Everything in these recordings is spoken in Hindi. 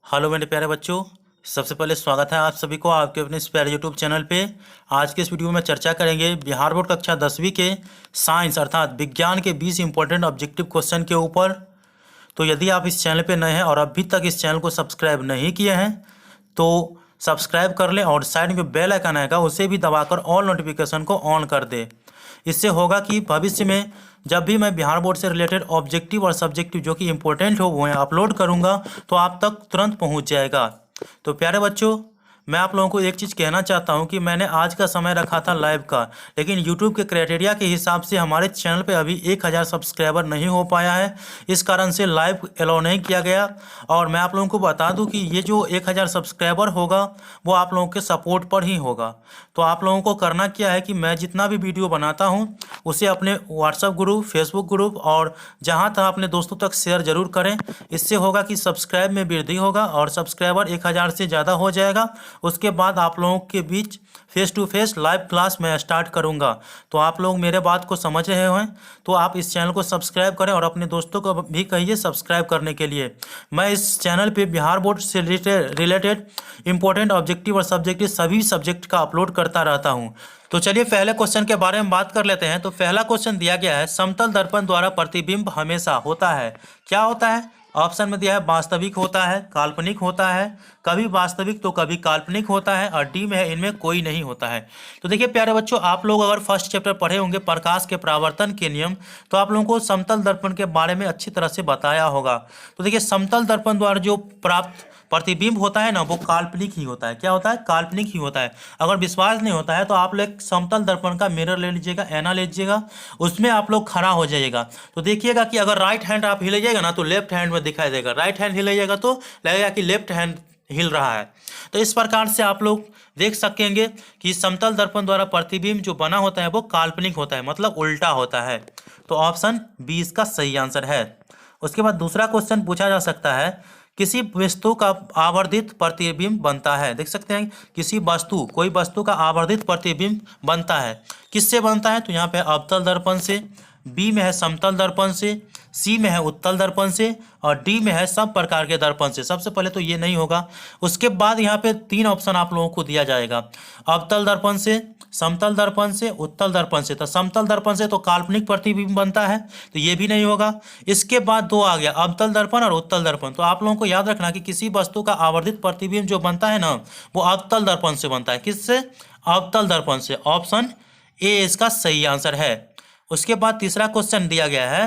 हेलो मेरे प्यारे बच्चों। सबसे पहले स्वागत है आप सभी को आपके अपने इस प्यारे यूट्यूब चैनल पे। आज के इस वीडियो में चर्चा करेंगे बिहार बोर्ड कक्षा 10वीं के साइंस अर्थात विज्ञान के 20 इंपॉर्टेंट ऑब्जेक्टिव क्वेश्चन के ऊपर। तो यदि आप इस चैनल पे नए हैं और अभी तक इस चैनल को सब्सक्राइब नहीं किए हैं तो सब्सक्राइब कर लें और साइड में बेल आइकन आएगा उसे भी दबाकर ऑल नोटिफिकेशन को ऑन कर दें। इससे होगा कि भविष्य में जब भी मैं बिहार बोर्ड से रिलेटेड ऑब्जेक्टिव और सब्जेक्टिव जो कि इंपॉर्टेंट हो वो मैं अपलोड करूंगा तो आप तक तुरंत पहुंच जाएगा। तो प्यारे बच्चों, मैं आप लोगों को एक चीज़ कहना चाहता हूं कि मैंने आज का समय रखा था लाइव का, लेकिन यूट्यूब के क्राइटेरिया के हिसाब से हमारे चैनल पे अभी 1000 सब्सक्राइबर नहीं हो पाया है। इस कारण से लाइव अलाउ नहीं किया गया। और मैं आप लोगों को बता दूं कि ये जो 1000 सब्सक्राइबर होगा वो आप लोगों के सपोर्ट पर ही होगा। तो आप लोगों को करना क्या है कि मैं जितना भी वीडियो बनाता हूँ उसे अपने व्हाट्सएप ग्रुप, फेसबुक ग्रुप और जहाँ तक अपने दोस्तों तक शेयर जरूर करें। इससे होगा कि सब्सक्राइब में वृद्धि होगा और सब्सक्राइबर 1000 से ज़्यादा हो जाएगा। उसके बाद आप लोगों के बीच face to face live class मैं स्टार्ट करूंगा। तो आप लोग मेरे बात को समझ रहे हैं तो आप इस चैनल को सब्सक्राइब करें और अपने दोस्तों को भी कहिए सब्सक्राइब करने के लिए। मैं इस चैनल पे बिहार बोर्ड से रिलेटेड इंपॉर्टेंट ऑब्जेक्टिव और सब्जेक्टिव सभी सब्जेक्ट का अपलोड करता रहता हूँ। तो चलिए पहले क्वेश्चन के बारे में बात कर लेते हैं। तो पहला क्वेश्चन दिया गया है, समतल दर्पण द्वारा प्रतिबिंब हमेशा होता है। क्या होता है? ऑप्शन में दिया है वास्तविक होता है, काल्पनिक होता है, कभी वास्तविक तो कभी काल्पनिक होता है, और डी में है इनमें कोई नहीं होता है। तो देखिए प्यारे बच्चों, आप लोग अगर फर्स्ट चैप्टर पढ़े होंगे प्रकाश के परावर्तन के नियम, तो आप लोगों को समतल दर्पण के बारे में अच्छी तरह से बताया होगा। तो देखिए समतल दर्पण द्वारा जो प्राप्त प्रतिबिंब होता है ना वो काल्पनिक ही होता है। क्या होता है? काल्पनिक ही होता है। अगर विश्वास नहीं होता है तो आप लोग समतल दर्पण का मिरर ले लीजिएगा, ऐना ले लीजिएगा, उसमें आप लोग खड़ा हो जाइएगा। तो देखिएगा कि अगर राइट हैंड आप हिलाइएगा ना तो लेफ्ट हैंड में दिखाई देगा, राइट हैंड हिलाइएगा तो लगेगा कि लेफ्ट हैंड हिल रहा है। तो इस प्रकार से आप लोग देख सकेंगे कि समतल दर्पण द्वारा प्रतिबिंब जो बना होता है वो काल्पनिक होता है, मतलब उल्टा होता है। तो ऑप्शन 20 का सही आंसर है। उसके बाद दूसरा क्वेश्चन पूछा जा सकता है, किसी वस्तु का आवर्धित प्रतिबिंब बनता है। देख सकते हैं किसी वस्तु, कोई वस्तु का आवर्धित प्रतिबिंब बनता है। किससे बनता है? तो यहाँ पे अवतल दर्पण से, बी में है समतल दर्पण से, सी में है उत्तल दर्पण से, और डी में है सब प्रकार के दर्पण से। सबसे पहले तो ये नहीं होगा। उसके बाद यहाँ पे 3 ऑप्शन आप लोगों को दिया जाएगा, अवतल दर्पण से, समतल दर्पण से, उत्तल दर्पण से। तो समतल दर्पण से तो काल्पनिक प्रतिबिंब बनता है, तो ये भी नहीं होगा। इसके बाद 2 आ गया, अवतल दर्पण और उत्तल दर्पण। तो आप लोगों को याद रखना कि किसी वस्तु का आवर्धित प्रतिबिंब जो बनता है ना वो अवतल दर्पण से बनता है। किससे? अवतल दर्पण से। ऑप्शन ए इसका सही आंसर है। उसके बाद तीसरा क्वेश्चन दिया गया है,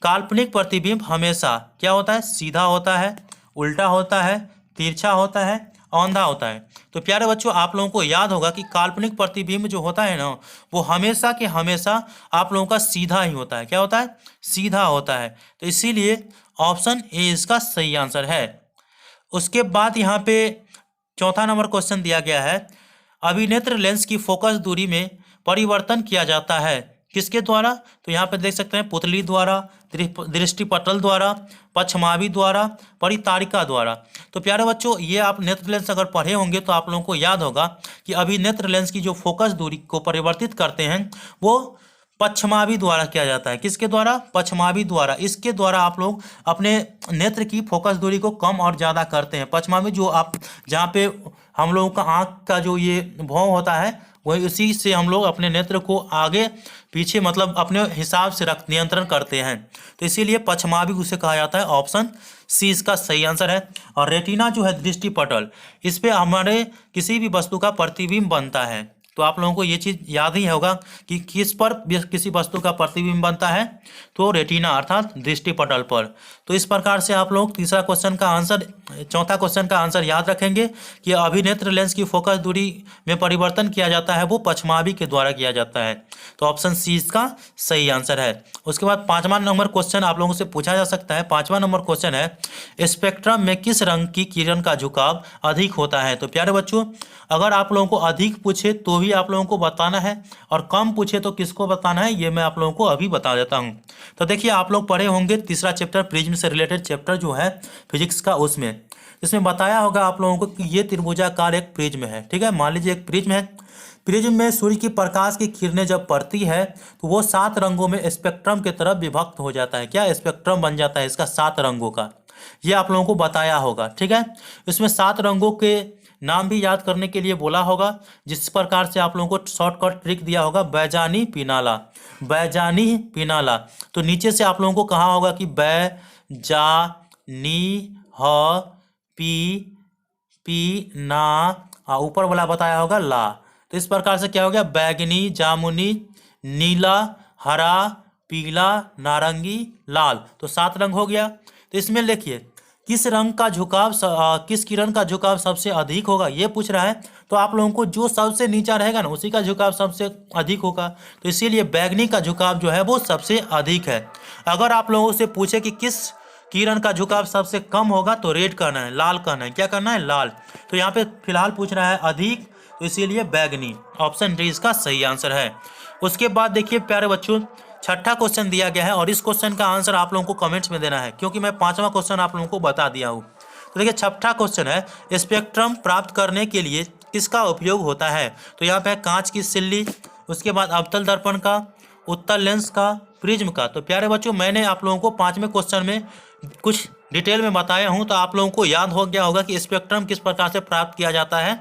काल्पनिक प्रतिबिंब हमेशा क्या होता है? सीधा होता है, उल्टा होता है, तिरछा होता है, औंधा होता है। तो प्यारे बच्चों, आप लोगों को याद होगा कि काल्पनिक प्रतिबिंब जो होता है ना वो हमेशा के हमेशा आप लोगों का सीधा ही होता है। क्या होता है? सीधा होता है। तो इसीलिए ऑप्शन ए इसका सही आंसर है। उसके बाद यहाँ पे चौथा नंबर क्वेश्चन दिया गया है, अभिनेत्र लेंस की फोकस दूरी में परिवर्तन किया जाता है। किसके द्वारा? तो यहाँ पे देख सकते हैं पुतली द्वारा, दृष्टिपटल द्वारा, पक्षमावी द्वारा, परितारिका द्वारा। तो प्यारे बच्चों, ये आप नेत्र लेंस अगर पढ़े होंगे तो आप लोगों को याद होगा कि अभी नेत्र लेंस की जो फोकस दूरी को परिवर्तित करते हैं वो पक्षमावी द्वारा किया जाता है। किसके द्वारा? पक्षमावी द्वारा। इसके द्वारा आप लोग अपने नेत्र की फोकस दूरी को कम और ज़्यादा करते हैं। पक्षमावी जो आप जहाँ पे हम लोगों का आँख का जो ये भौं होता है वही उसी से हम लोग अपने नेत्र को आगे पीछे मतलब अपने हिसाब से रख नियंत्रण करते हैं। तो इसीलिए पक्षमावी उसे कहा जाता है। ऑप्शन सी इसका सही आंसर है। और रेटिना जो है दृष्टिपटल, इस पे हमारे किसी भी वस्तु का प्रतिबिंब बनता है। तो आप लोगों को ये चीज़ याद ही होगा कि किस पर किसी वस्तु का प्रतिबिंब बनता है, तो रेटिना अर्थात दृष्टिपटल पर। तो इस प्रकार से आप लोग तीसरा क्वेश्चन का आंसर, चौथा क्वेश्चन का आंसर याद रखेंगे कि अभिनेत्र लेंस की फोकस दूरी में परिवर्तन किया जाता है वो पक्षमावी के द्वारा किया जाता है। तो ऑप्शन सी इसका सही आंसर है। उसके बाद 5वां नंबर क्वेश्चन आप लोगों से पूछा जा सकता है। 5वां नंबर क्वेश्चन है, स्पेक्ट्रम में किस रंग की किरण का झुकाव अधिक होता है। तो प्यारे बच्चों, अगर आप लोगों को अधिक पूछे तो भी आप लोगों को बताना है और कम पूछे तो किसको बताना है ये मैं आप लोगों को अभी बता देता हूं। तो देखिए, आप लोग पढ़े होंगे तीसरा चैप्टर प्रिज्म से रिलेटेड चैप्टर जो है फिजिक्स का, उसमें इसमें बताया होगा आप लोगों को कि ये त्रिभुजाकार एक प्रिज्म है। ठीक है, मान लीजिए एक प्रिज्म है। प्रिज्म में सूर्य की प्रकाश की किरणें जब पड़ती है तो वो 7 रंगों में स्पेक्ट्रम की तरफ विभक्त हो जाता है। क्या स्पेक्ट्रम बन जाता है इसका? 7 रंगों का। ये आप लोगों को बताया होगा। ठीक है, इसमें 7 रंगों के नाम भी याद करने के लिए बोला होगा, जिस प्रकार से आप लोगों को शॉर्टकट ट्रिक दिया होगा, बैजानी पिनाला, बैजानी पिनाला। तो नीचे से आप लोगों को कहा होगा कि बैजानी ह पी ना, ऊपर वाला बताया होगा ला। तो इस प्रकार से क्या हो गया, बैगनी, जामुनी, नीला, हरा, पीला, नारंगी, लाल। तो 7 रंग हो गया। तो इसमें लिखिए किस रंग का झुकाव किस किरण का झुकाव सबसे अधिक होगा, ये पूछ रहा है। तो आप लोगों को जो सबसे नीचा रहेगा ना उसी का झुकाव सबसे अधिक होगा। तो इसीलिए बैगनी का झुकाव जो है वो सबसे अधिक है। अगर आप लोगों से पूछे कि किस किरण का झुकाव सबसे कम होगा तो रेड करना है, लाल करना है। क्या करना है, लाल। तो यहाँ पे फिलहाल पूछ रहा है अधिक, तो इसीलिए बैगनी, ऑप्शन डी इसका सही आंसर है। उसके बाद देखिए प्यारे बच्चों, छठा क्वेश्चन दिया गया है और इस क्वेश्चन का आंसर आप लोगों को कमेंट्स में देना है, क्योंकि मैं 5वां क्वेश्चन आप लोगों को बता दिया हूँ। तो देखिए छठा क्वेश्चन है, स्पेक्ट्रम प्राप्त करने के लिए किसका उपयोग होता है। तो यहाँ पे है कांच की सिल्ली, उसके बाद अवतल दर्पण का, उत्तल लेंस का, प्रिज्म का। तो प्यारे बच्चों मैंने आप लोगों को 5वें क्वेश्चन में कुछ डिटेल में बताया हूँ, तो आप लोगों को याद हो गया होगा कि स्पेक्ट्रम किस प्रकार से प्राप्त किया जाता है।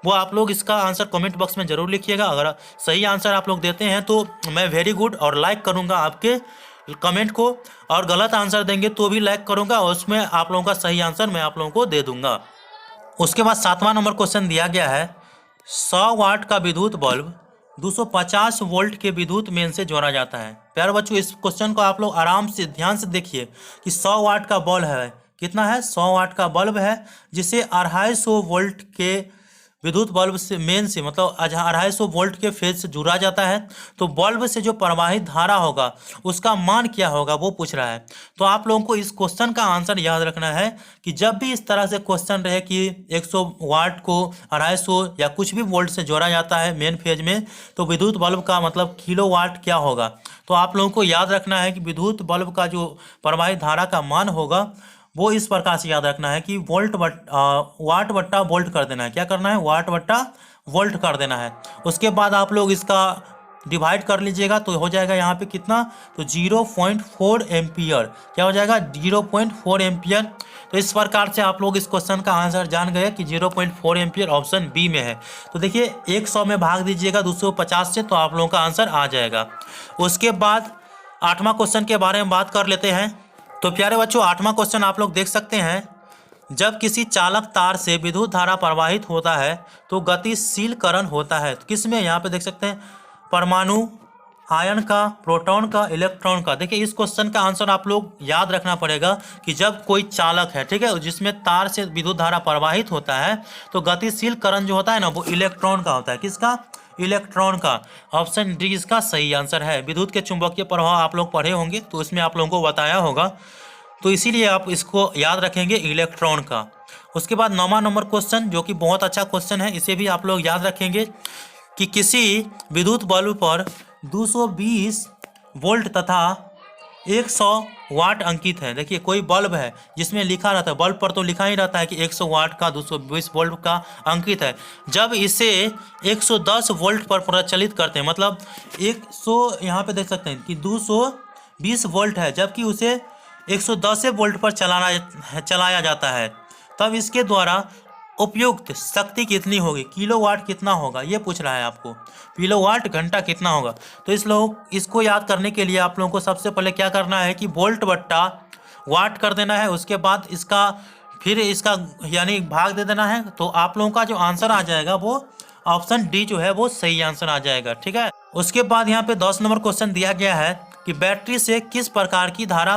वो आप लोग इसका आंसर कमेंट बॉक्स में जरूर लिखिएगा। अगर सही आंसर आप लोग देते हैं तो मैं वेरी गुड और लाइक करूंगा आपके कमेंट को, और गलत आंसर देंगे तो भी लाइक करूंगा, और उसमें आप लोगों का सही आंसर मैं आप लोगों को दे दूंगा। उसके बाद 7वां नंबर क्वेश्चन दिया गया है, 100 वाट का विद्युत बल्ब 250 वोल्ट के विद्युत मेन से जोड़ा जाता है। प्यारे बच्चों इस क्वेश्चन को आप लोग आराम से ध्यान से देखिए कि 100 वाट का बल्ब है, कितना है, 100 वाट का बल्ब है, जिसे 250 वोल्ट के विद्युत बल्ब से मेन से मतलब 250 वोल्ट के फेज से जुड़ा जाता है। तो बल्ब से जो प्रवाहित धारा होगा उसका मान क्या होगा वो पूछ रहा है। तो आप लोगों को इस क्वेश्चन का आंसर याद रखना है कि जब भी इस तरह से क्वेश्चन रहे कि 100 वाट को 250 या कुछ भी वोल्ट से जोड़ा जाता है मेन फेज में, तो विद्युत बल्ब का मतलब किलो वाट क्या होगा। तो आप लोगों को याद रखना है कि विद्युत बल्ब का जो प्रवाहित धारा का मान होगा वो इस प्रकार से याद रखना है कि वाट बट्टा वोल्ट कर देना है। क्या करना है, वाट बट्टा वोल्ट कर देना है। उसके बाद आप लोग इसका डिवाइड कर लीजिएगा तो हो जाएगा यहाँ पे कितना, तो 0.4 एम्पियर। क्या हो जाएगा, 0.4 एम्पियर। तो इस प्रकार से आप लोग इस क्वेश्चन का आंसर जान गए कि 0.4 एम्पियर ऑप्शन बी में है। तो देखिए 100 में भाग दीजिएगा 250 से, तो आप लोगों का आंसर आ जाएगा। उसके बाद 8वां क्वेश्चन के बारे में बात कर लेते हैं। तो प्यारे बच्चों 8वां क्वेश्चन आप लोग देख सकते हैं, जब किसी चालक तार से विद्युत धारा प्रवाहित होता है तो गतिशील करण होता है। तो किसमें, यहाँ पे देख सकते हैं परमाणु, आयन का, प्रोटॉन का, इलेक्ट्रॉन का। देखिए इस क्वेश्चन का आंसर आप लोग याद रखना पड़ेगा कि जब कोई चालक है, ठीक है, जिसमें तार से विद्युत धारा प्रवाहित होता है तो गतिशील करण जो होता है ना वो इलेक्ट्रॉन का होता है। किसका, इलेक्ट्रॉन का। ऑप्शन डी इसका सही आंसर है। विद्युत के चुंबकीय प्रभाव आप लोग पढ़े होंगे तो उसमें आप लोगों को बताया होगा, तो इसीलिए आप इसको याद रखेंगे इलेक्ट्रॉन का। उसके बाद 9वां नंबर क्वेश्चन जो कि बहुत अच्छा क्वेश्चन है, इसे भी आप लोग याद रखेंगे कि किसी विद्युत बल्ब पर 220 वोल्ट तथा 100 वाट अंकित है। देखिए कोई बल्ब है जिसमें लिखा रहता है, बल्ब पर तो लिखा ही रहता है कि 100 वाट का 220 वोल्ट का अंकित है। जब इसे 110 वोल्ट पर प्रचलित करते हैं, मतलब 100, यहाँ पे देख सकते हैं कि 220 वोल्ट है, जबकि उसे 110 वोल्ट पर चलाया जाता है, तब इसके द्वारा उपयुक्त शक्ति कितनी होगी, किलोवाट कितना होगा, ये पूछ रहा है आपको। किलोवाट घंटा कितना होगा। तो इसको याद करने के लिए आप लोगों को सबसे पहले क्या करना है कि वोल्ट बट्टा वाट कर देना है। उसके बाद फिर इसका यानी भाग दे देना है। तो आप लोगों का जो आंसर आ जाएगा वो ऑप्शन डी जो है वो सही आंसर आ जाएगा। ठीक है, उसके बाद यहाँ पे 10 नंबर क्वेश्चन दिया गया है कि बैटरी से किस प्रकार की धारा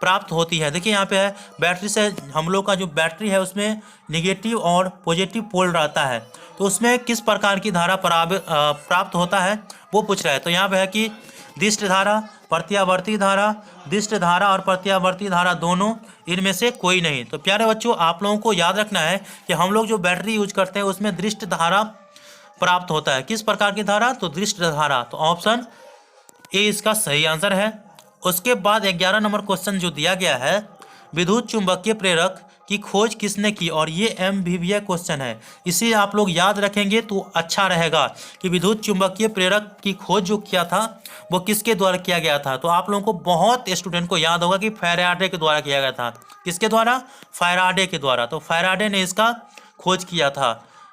प्राप्त होती है। देखिए यहाँ पे है बैटरी से, हम लोग का जो बैटरी है उसमें नेगेटिव और पॉजिटिव पोल रहता है, तो उसमें किस प्रकार की धारा प्राप्त होता है वो पूछ रहा है। तो यहाँ पे है कि दिष्ट धारा, प्रत्यावर्ती धारा, दिष्ट धारा और प्रत्यावर्ती धारा दोनों, इनमें से कोई नहीं। तो प्यारे बच्चों आप लोगों को याद रखना है कि हम लोग जो बैटरी यूज करते हैं उसमें दृष्ट धारा प्राप्त होता है। किस प्रकार की धारा, तो दृष्ट धारा। तो ऑप्शन ए इसका सही आंसर है। उसके बाद 11 नंबर क्वेश्चन जो दिया गया है, विद्युत चुंबकीय प्रेरक की खोज किसने की, और ये MVVA क्वेश्चन है, इसे आप लोग याद रखेंगे तो अच्छा रहेगा कि विद्युत चुंबकीय प्रेरक की खोज जो किया था वो किसके द्वारा किया गया था। तो आप लोगों को बहुत स्टूडेंट को याद होगा कि फैराडे के द्वारा किया गया था। किसके द्वारा? फैराडे के द्वारा। तो फैराडे ने इसका खोज किया था।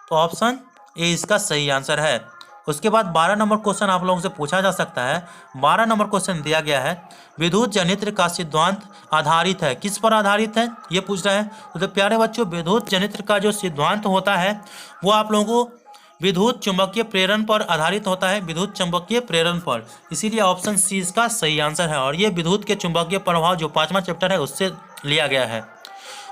तो ऑप्शन ए इसका सही आंसर है। उसके बाद 12 नंबर क्वेश्चन आप लोगों से पूछा जा सकता है। 12 नंबर क्वेश्चन दिया गया है, विद्युत जनित्र का सिद्धांत आधारित है, किस पर आधारित है ये पूछ रहा है। तो प्यारे बच्चों, विद्युत जनित्र का जो सिद्धांत होता है वो आप लोगों को विद्युत चुंबकीय प्रेरण पर आधारित होता है, विद्युत चुंबकीय प्रेरण पर। इसीलिए ऑप्शन सी इसका सही आंसर है, और ये विद्युत के चुंबकीय प्रभाव जो 5वां चैप्टर है उससे लिया गया है।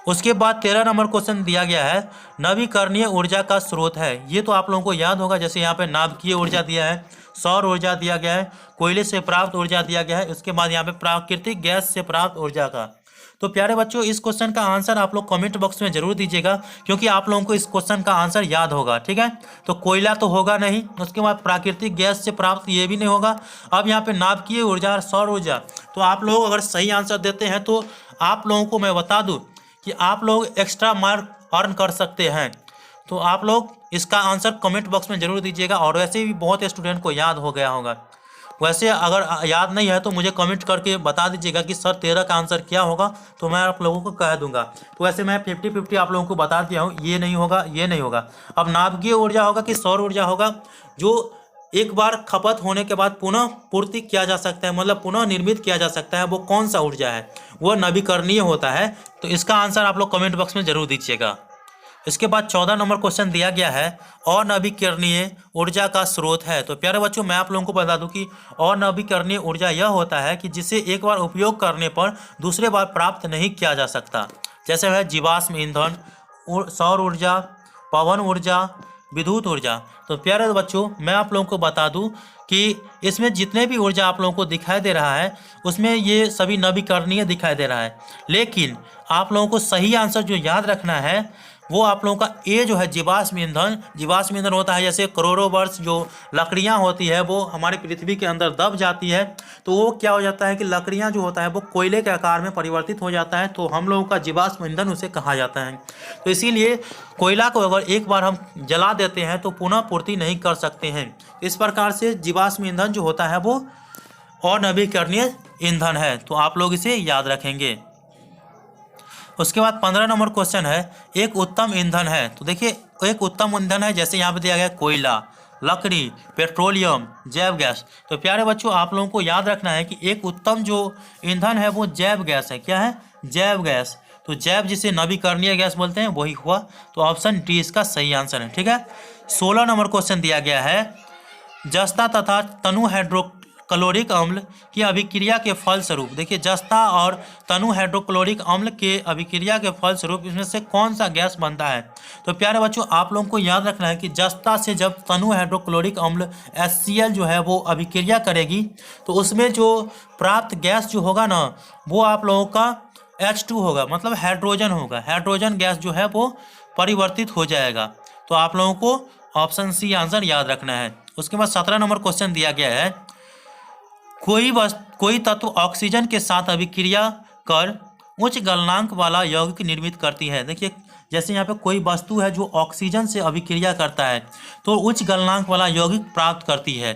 उसके बाद 13 नंबर क्वेश्चन दिया गया है, नवीकरणीय ऊर्जा का स्रोत है। ये तो आप लोगों को याद होगा, जैसे यहाँ पे नाभिकीय ऊर्जा दिया है, सौर ऊर्जा दिया गया है, कोयले से प्राप्त ऊर्जा दिया गया है, उसके बाद यहाँ पे प्राकृतिक गैस से प्राप्त ऊर्जा का। तो प्यारे बच्चों, इस क्वेश्चन का आंसर आप लोग कमेंट बॉक्स में जरूर दीजिएगा, क्योंकि आप लोगों को इस क्वेश्चन का आंसर याद होगा। ठीक है, तो कोयला तो होगा नहीं, उसके बाद प्राकृतिक गैस से प्राप्त ये भी नहीं होगा। अब यहाँ पे नाभिकीय ऊर्जा और सौर ऊर्जा, तो आप लोग अगर सही आंसर देते हैं तो आप लोगों को मैं बता दूँ कि आप लोग एक्स्ट्रा मार्क अर्न कर सकते हैं। तो आप लोग इसका आंसर कमेंट बॉक्स में जरूर दीजिएगा, और वैसे भी बहुत स्टूडेंट को याद हो गया होगा। वैसे अगर याद नहीं है तो मुझे कमेंट करके बता दीजिएगा कि सर 13 का आंसर क्या होगा, तो मैं आप लोगों को कह दूंगा। तो वैसे मैं 50-50 आप लोगों को बता दिया हूँ, ये नहीं होगा, ये नहीं होगा। अब नाभिकीय ऊर्जा होगा कि सौर ऊर्जा होगा, जो एक बार खपत होने के बाद पुनः पूर्ति किया जा सकता है, मतलब पुनः निर्मित किया जा सकता है, वो कौन सा ऊर्जा है? वो नवीकरणीय होता है। तो इसका आंसर आप लोग कमेंट बॉक्स में जरूर दीजिएगा। इसके बाद 14 नंबर क्वेश्चन दिया गया है, अनवीकरणीय ऊर्जा का स्रोत है। तो प्यारे बच्चों, मैं आप लोगों को बता दूं कि अनवीकरणीय ऊर्जा यह होता है कि जिसे एक बार उपयोग करने पर दूसरे बार प्राप्त नहीं किया जा सकता। जैसे है जीवाश्म ईंधन, सौर ऊर्जा, पवन ऊर्जा, विद्युत ऊर्जा। तो प्यारे बच्चों, मैं आप लोगों को बता दूं कि इसमें जितने भी ऊर्जा आप लोगों को दिखाई दे रहा है उसमें ये सभी नवीकरणीय दिखाई दे रहा है, लेकिन आप लोगों को सही आंसर जो याद रखना है वो आप लोगों का ए जो है जीवाश्म ईंधन। जीवाश्म ईंधन होता है जैसे करोड़ों वर्ष जो लकड़ियां होती है वो हमारी पृथ्वी के अंदर दब जाती है, तो वो क्या हो जाता है कि लकड़ियां जो होता है वो कोयले के आकार में परिवर्तित हो जाता है, तो हम लोगों का जीवाश्म ईंधन उसे कहा जाता है। तो इसीलिए कोयला को अगर एक बार हम जला देते हैं तो पुनः पूर्ति नहीं कर सकते हैं। इस प्रकार से जीवाश्म ईंधन जो होता है वो अनवीकरणीय ईंधन है, तो आप लोग इसे याद रखेंगे। उसके बाद 15 नंबर क्वेश्चन है, एक उत्तम ईंधन है। तो देखिए, एक उत्तम ईंधन है जैसे यहाँ पे दिया गया कोयला, लकड़ी, पेट्रोलियम, जैव गैस। तो प्यारे बच्चों, आप लोगों को याद रखना है कि एक उत्तम जो ईंधन है वो जैव गैस है। क्या है? जैव गैस। तो जैव जिसे नवीकरणीय गैस बोलते हैं वही हुआ। तो ऑप्शन डी इसका सही आंसर है। ठीक है, 16 नंबर क्वेश्चन दिया गया है, जस्ता तथा तनु हाइड्रोक्लोरिक अम्ल की अभिक्रिया के फलस्वरूप। देखिए, जस्ता और तनु हाइड्रोक्लोरिक अम्ल के अभिक्रिया के फलस्वरूप इसमें से कौन सा गैस बनता है? तो प्यारे बच्चों, आप लोगों को याद रखना है कि जस्ता से जब तनु हाइड्रोक्लोरिक अम्ल HCl जो है वो अभिक्रिया करेगी तो उसमें जो प्राप्त गैस जो होगा ना वो आप लोगों का H2 होगा, मतलब हाइड्रोजन होगा। हाइड्रोजन गैस जो है वो परिवर्तित हो जाएगा। तो आप लोगों को ऑप्शन सी आंसर याद रखना है। उसके बाद 17 नंबर क्वेश्चन दिया गया है, कोई तत्व ऑक्सीजन के साथ अभिक्रिया कर उच्च गलनांक वाला यौगिक निर्मित करती है। देखिए, जैसे यहाँ पे कोई वस्तु है जो ऑक्सीजन से अभिक्रिया करता है तो उच्च गलनांक वाला यौगिक प्राप्त करती है,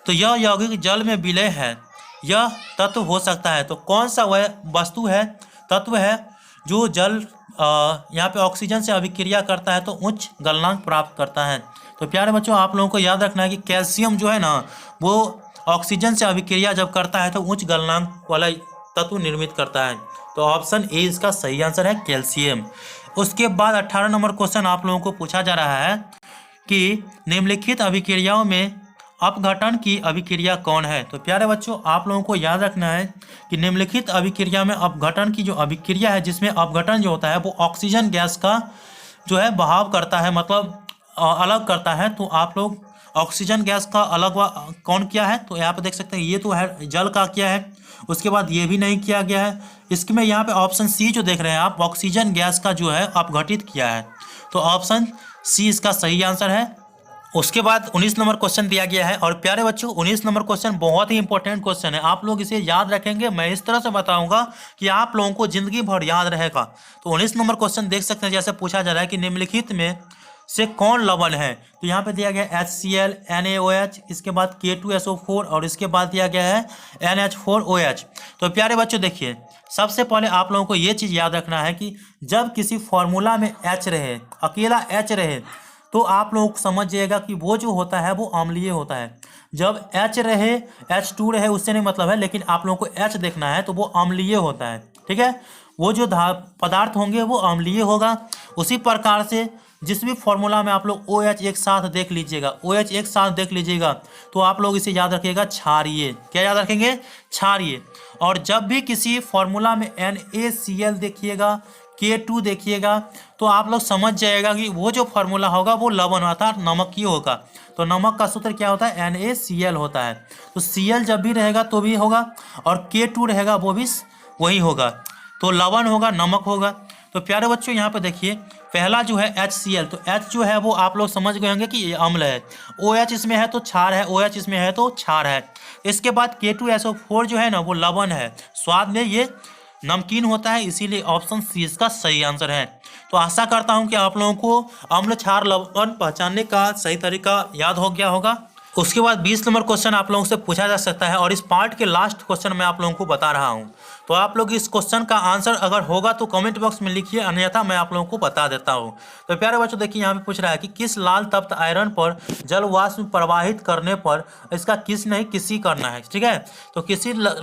तो यह यौगिक जल में विलय है, यह तत्व हो सकता है। तो कौन सा वह वस्तु है, तत्व है जो जल यहाँ पे ऑक्सीजन से अभिक्रिया करता है तो उच्च गलनांक प्राप्त करता है? तो प्यारे बच्चों, आप लोगों को याद रखना है कि कैल्शियम जो है ना वो ऑक्सीजन से अभिक्रिया जब करता है तो उच्च गलनांक वाला तत्व निर्मित करता है। तो ऑप्शन ए इसका सही आंसर है, कैल्शियम। उसके बाद 18 नंबर क्वेश्चन आप लोगों को पूछा जा रहा है कि निम्नलिखित अभिक्रियाओं में अपघटन की अभिक्रिया कौन है? तो प्यारे बच्चों, आप लोगों को याद रखना है कि निम्नलिखित अभिक्रिया में अपघटन की जो अभिक्रिया है, जिसमें अपघटन जो होता है वो ऑक्सीजन गैस का जो है बहाव करता है, मतलब अलग करता है। तो आप लोग ऑक्सीजन गैस का अलग कौन किया है? तो यहाँ पे देख सकते हैं, ये तो है जल का किया है, उसके बाद ये भी नहीं किया गया है। इसमें यहाँ पे ऑप्शन सी जो देख रहे हैं आप, ऑक्सीजन गैस का जो है अपघटित किया है। तो ऑप्शन सी इसका सही आंसर है। उसके बाद 19 नंबर क्वेश्चन दिया गया है। और प्यारे बच्चों 19 नंबर क्वेश्चन बहुत ही इंपॉर्टेंट क्वेश्चन है, आप लोग इसे याद रखेंगे। मैं इस तरह से बताऊंगा कि आप लोगों को जिंदगी भर याद रहेगा। तो 19 नंबर क्वेश्चन देख सकते हैं, जैसे पूछा जा रहा है कि निम्नलिखित में से कौन लवण है। तो यहाँ पे दिया गया है HCl, NaOH, इसके बाद K2SO4 और इसके बाद दिया गया है NH4OH। तो प्यारे बच्चों देखिए, सबसे पहले आप लोगों को ये चीज़ याद रखना है कि जब किसी फॉर्मूला में H रहे, अकेला H रहे, तो आप लोग समझ जाइएगा कि वो जो होता है वो अम्लीय होता है। जब H रहे, H2 रहे, उससे नहीं मतलब है, लेकिन आप लोगों को H देखना है तो वो अम्लीय होता है। ठीक है, वो जो पदार्थ होंगे वो अम्लीय होगा। उसी प्रकार से जिस भी फॉर्मूला में आप लोग OH एक साथ देख लीजिएगा, OH एक साथ देख लीजिएगा, तो आप लोग इसे याद रखिएगा क्षारीय। क्या याद रखेंगे? क्षारीय। और जब भी किसी फॉर्मूला में NaCl देखिएगा, K2 देखिएगा, तो आप लोग समझ जाएगा कि वो जो फॉर्मूला होगा वो लवण अर्थात नमक ही होगा। तो नमक का सूत्र क्या होता है? NaCl होता है। तो Cl जब भी रहेगा तो भी होगा, और K2 रहेगा वो भी वही होगा, तो लवण होगा, नमक होगा। तो प्यारे बच्चों यहाँ पे देखिए, पहला जो है HCl, तो H जो है वो आप लोग समझ गए होंगे कि ये अम्ल है। OH इसमें है तो क्षार है, OH इसमें है तो क्षार है। इसके बाद K2SO4 जो है ना वो लवण है, स्वाद में ये नमकीन होता है, इसीलिए ऑप्शन सी इसका सही आंसर है। तो आशा करता हूँ कि आप लोगों को अम्ल, क्षार, लवण पहचानने का सही तरीका याद हो गया होगा। उसके बाद 20 नंबर क्वेश्चन आप लोगों से पूछा जा सकता है, और इस पार्ट के लास्ट क्वेश्चन मैं आप लोगों को बता रहा हूं। तो आप लोग इस क्वेश्चन का आंसर अगर होगा तो कमेंट बॉक्स में लिखिए, अन्यथा मैं आप लोगों को बता देता हूं। तो प्यारे बच्चों देखिए, यहाँ पे पूछ रहा है कि किस लाल तप्त आयरन पर जल वाष्प प्रवाहित करने पर, इसका किस नहीं किसी करना है। ठीक है, तो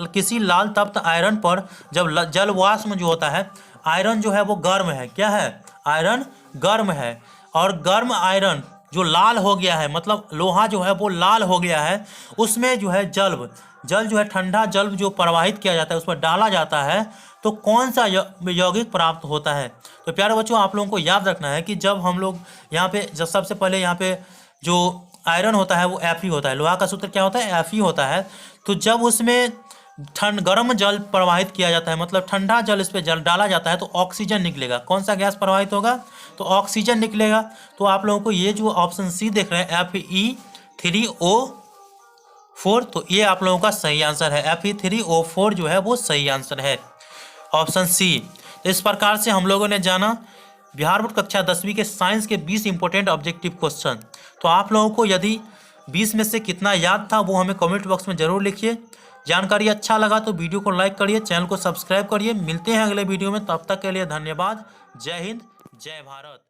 किसी लाल तप्त आयरन पर जब जल वाष्प जो होता है, आयरन जो है वो गर्म है। क्या है? आयरन गर्म है, और गर्म आयरन जो लाल हो गया है, मतलब लोहा जो है वो लाल हो गया है, उसमें जो है जल जो है ठंडा जल जो प्रवाहित किया जाता है, उसमें डाला जाता है, तो कौन सा यौगिक प्राप्त होता है। तो प्यारे बच्चों आप लोगों को याद रखना है कि जब हम लोग यहाँ पे जब सबसे पहले यहाँ पे जो आयरन होता है वो Fe होता है, लोहा का सूत्र क्या होता है? Fe होता है। तो जब उसमें गर्म जल प्रवाहित किया जाता है, मतलब ठंडा जल इस पर जल डाला जाता है, तो ऑक्सीजन निकलेगा। कौन सा गैस प्रवाहित होगा? तो ऑक्सीजन निकलेगा। तो आप लोगों को ये जो ऑप्शन सी देख रहे हैं Fe3O4, तो ये आप लोगों का सही आंसर है। Fe3O4 जो है वो सही आंसर है, ऑप्शन सी। तो इस प्रकार से हम लोगों ने जाना बिहार बोर्ड कक्षा 10वीं के साइंस के 20 इंपॉर्टेंट ऑब्जेक्टिव क्वेश्चन। तो आप लोगों को यदि 20 में से कितना याद था वो हमें कमेंट बॉक्स में जरूर लिखिए। जानकारी अच्छा लगा तो वीडियो को लाइक करिए, चैनल को सब्सक्राइब करिए। मिलते हैं अगले वीडियो में, तब तक के लिए धन्यवाद। जय हिंद, जय भारत।